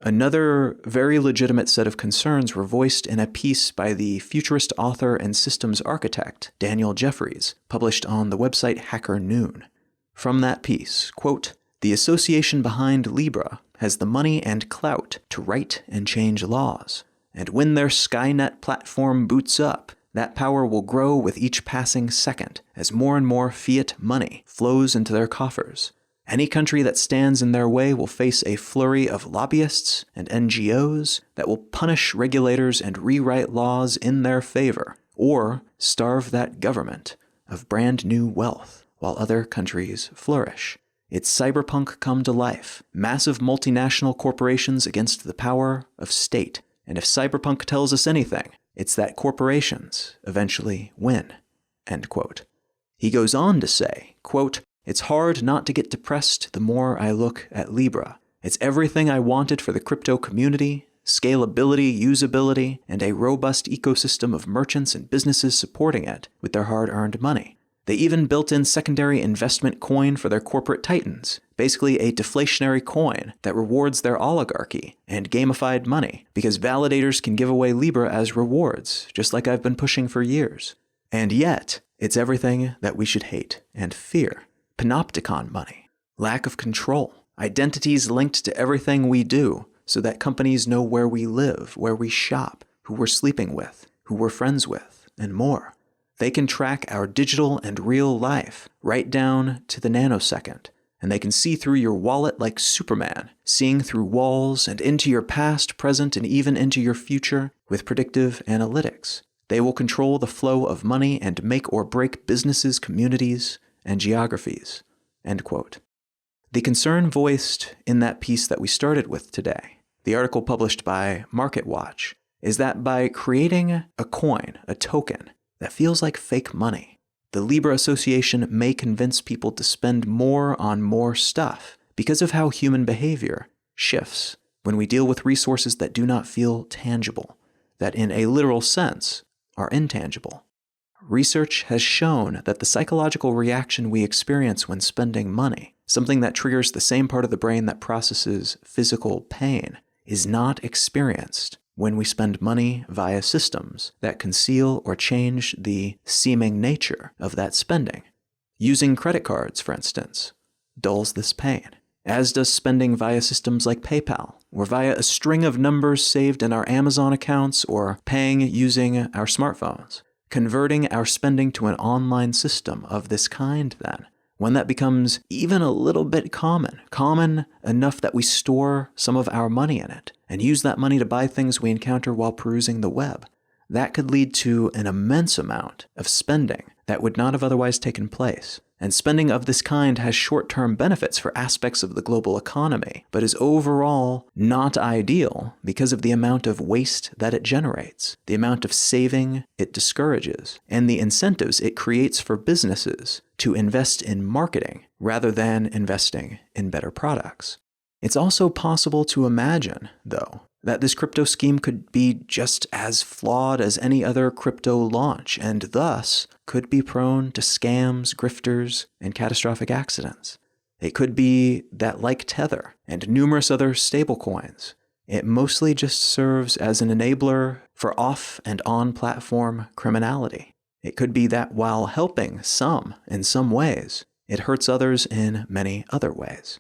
S1: Another very legitimate set of concerns were voiced in a piece by the futurist author and systems architect Daniel Jeffries, published on the website Hacker Noon. From that piece, quote, "The association behind Libra has the money and clout to write and change laws. and when their Skynet platform boots up, that power will grow with each passing second as more and more fiat money flows into their coffers. Any country that stands in their way will face a flurry of lobbyists and NGOs that will punish regulators and rewrite laws in their favor, or starve that government of brand new wealth while other countries flourish. It's cyberpunk come to life. Massive multinational corporations against the power of state. And if cyberpunk tells us anything, it's that corporations eventually win. End quote. He goes on to say, quote, "It's hard not to get depressed the more I look at Libra. It's everything I wanted for the crypto community, scalability, usability, and a robust ecosystem of merchants and businesses supporting it with their hard-earned money. They even built in secondary investment coin for their corporate titans, basically a deflationary coin that rewards their oligarchy, and gamified money, because validators can give away Libra as rewards, just like I've been pushing for years. And yet, it's everything that we should hate and fear. Panopticon money, lack of control, identities linked to everything we do, so that companies know where we live, where we shop, who we're sleeping with, who we're friends with, and more. They can track our digital and real life right down to the nanosecond, and they can see through your wallet like Superman, seeing through walls and into your past, present, and even into your future with predictive analytics. They will control the flow of money and make or break businesses, communities, and geographies." End quote. The concern voiced in that piece that we started with today, the article published by MarketWatch, is that by creating a coin, a token, that feels like fake money, the Libre Association may convince people to spend more on more stuff because of how human behavior shifts when we deal with resources that do not feel tangible, that in a literal sense are intangible. Research has shown that the psychological reaction we experience when spending money, something that triggers the same part of the brain that processes physical pain, is not experienced when we spend money via systems that conceal or change the seeming nature of that spending. Using credit cards, for instance, dulls this pain, as does spending via systems like PayPal, or via a string of numbers saved in our Amazon accounts, or paying using our smartphones. Converting our spending to an online system of this kind, then, one that becomes even a little bit common enough that we store some of our money in it, and use that money to buy things we encounter while perusing the web, that could lead to an immense amount of spending that would not have otherwise taken place. And spending of this kind has short-term benefits for aspects of the global economy, but is overall not ideal because of the amount of waste that it generates, the amount of saving it discourages, and the incentives it creates for businesses to invest in marketing rather than investing in better products. It's also possible to imagine, though, that this crypto scheme could be just as flawed as any other crypto launch, and thus could be prone to scams, grifters, and catastrophic accidents. It could be that, like Tether and numerous other stablecoins, it mostly just serves as an enabler for off and on-platform criminality. It could be that while helping some in some ways, it hurts others in many other ways.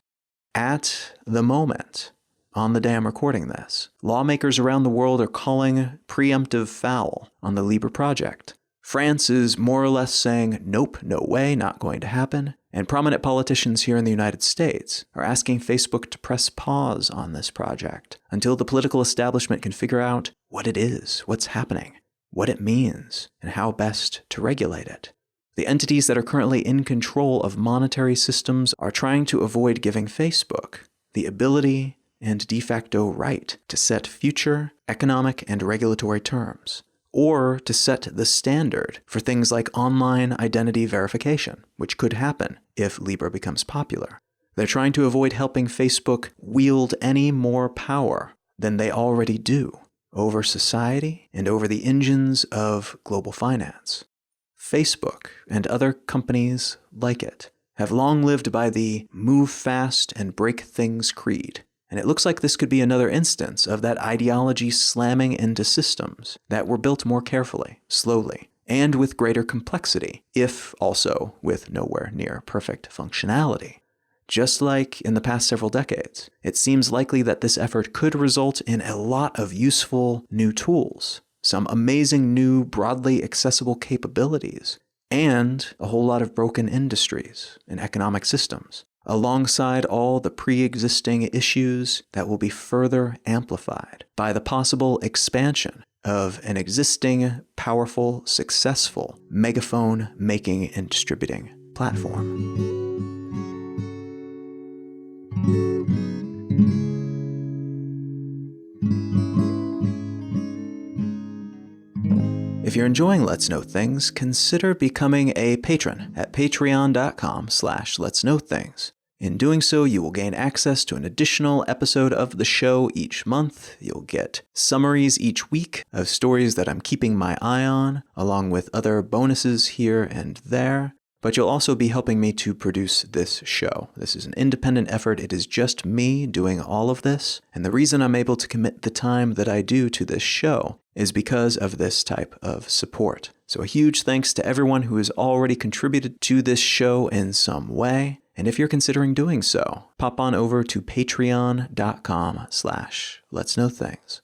S1: At the moment, on the day I'm recording this, lawmakers around the world are calling preemptive foul on the Libre project. France is more or less saying, nope, no way, not going to happen. And prominent politicians here in the United States are asking Facebook to press pause on this project until the political establishment can figure out what it is, what's happening, what it means, and how best to regulate it. The entities that are currently in control of monetary systems are trying to avoid giving Facebook the ability and de facto right to set future economic and regulatory terms, or to set the standard for things like online identity verification, which could happen if Libra becomes popular. They're trying to avoid helping Facebook wield any more power than they already do over society and over the engines of global finance. Facebook and other companies like it have long lived by the move fast and break things creed. And it looks like this could be another instance of that ideology slamming into systems that were built more carefully, slowly, and with greater complexity, if also with nowhere near perfect functionality, just like in the past several decades. It seems likely that this effort could result in a lot of useful new tools, some amazing new broadly accessible capabilities, and a whole lot of broken industries and economic systems, alongside all the pre-existing issues that will be further amplified by the possible expansion of an existing, powerful, successful megaphone making and distributing platform. If you're enjoying Let's Know Things, consider becoming a patron at patreon.com/letsknowthings. In doing so, you will gain access to an additional episode of the show each month. You'll get summaries each week of stories that I'm keeping my eye on, along with other bonuses here and there. But you'll also be helping me to produce this show. This is an independent effort. It is just me doing all of this. And the reason I'm able to commit the time that I do to this show is because of this type of support. So a huge thanks to everyone who has already contributed to this show in some way. And if you're considering doing so, pop on over to patreon.com/letsknowthings.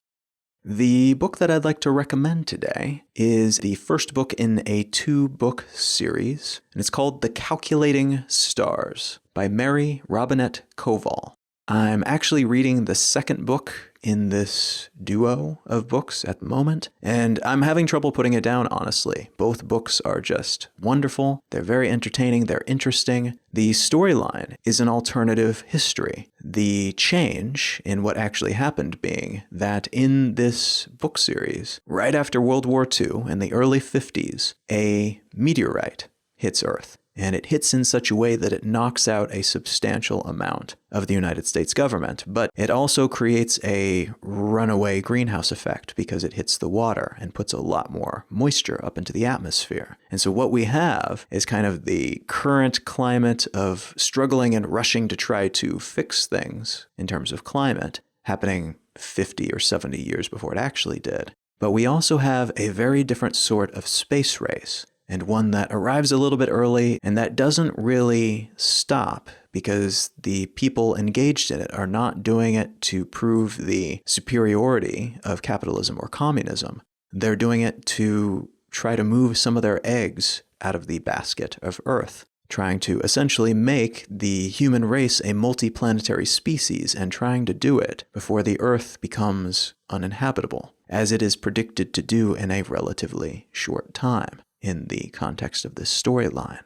S1: The book that I'd like to recommend today is the first book in a 2-book series, and it's called The Calculating Stars by Mary Robinette Koval. I'm actually reading the second book in this duo of books at the moment, and I'm having trouble putting it down, honestly. Both books are just wonderful. They're very entertaining. They're interesting. The storyline is an alternative history. The change in what actually happened being that in this book series, right after World War II in the early 50s, a meteorite hits Earth. And it hits in such a way that it knocks out a substantial amount of the United States government. But it also creates a runaway greenhouse effect because it hits the water and puts a lot more moisture up into the atmosphere. And so what we have is kind of the current climate of struggling and rushing to try to fix things in terms of climate happening 50 or 70 years before it actually did. But we also have a very different sort of space race, and one that arrives a little bit early and that doesn't really stop because the people engaged in it are not doing it to prove the superiority of capitalism or communism. They're doing it to try to move some of their eggs out of the basket of Earth, trying to essentially make the human race a multiplanetary species and trying to do it before the Earth becomes uninhabitable, as it is predicted to do in a relatively short time in the context of this storyline.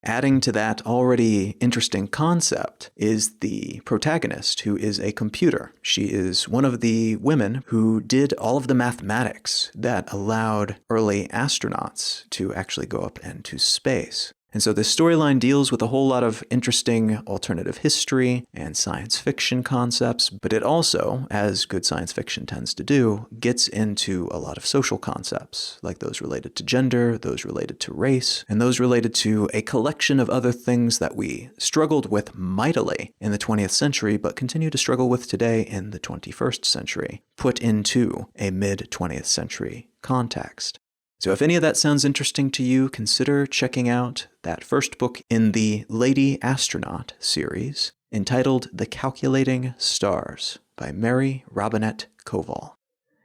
S1: Adding to that already interesting concept is the protagonist, who is a computer. She is one of the women who did all of the mathematics that allowed early astronauts to actually go up into space. And so this storyline deals with a whole lot of interesting alternative history and science fiction concepts, but it also, as good science fiction tends to do, gets into a lot of social concepts, like those related to gender, those related to race, and those related to a collection of other things that we struggled with mightily in the 20th century, but continue to struggle with today in the 21st century, put into a mid-20th century context. So if any of that sounds interesting to you, consider checking out that first book in the Lady Astronaut series, entitled The Calculating Stars by Mary Robinette Koval.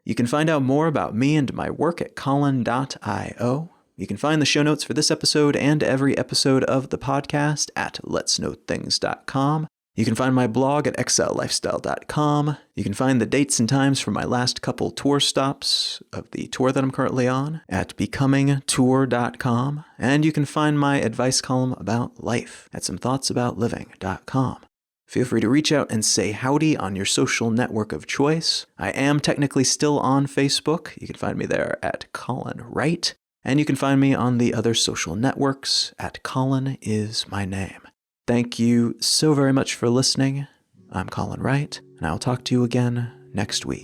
S1: You can find out more about me and my work at colin.io. You can find the show notes for this episode and every episode of the podcast at letsknowthings.com. You can find my blog at exilelifestyle.com. You can find the dates and times for my last couple tour stops of the tour that I'm currently on at becomingtour.com. And you can find my advice column about life at somethoughtsoboutliving.com. Feel free to reach out and say howdy on your social network of choice. I am technically still on Facebook. You can find me there at Colin Wright. And you can find me on the other social networks at Colin is my name. Thank you so very much for listening. I'm Colin Wright, and I'll talk to you again next week.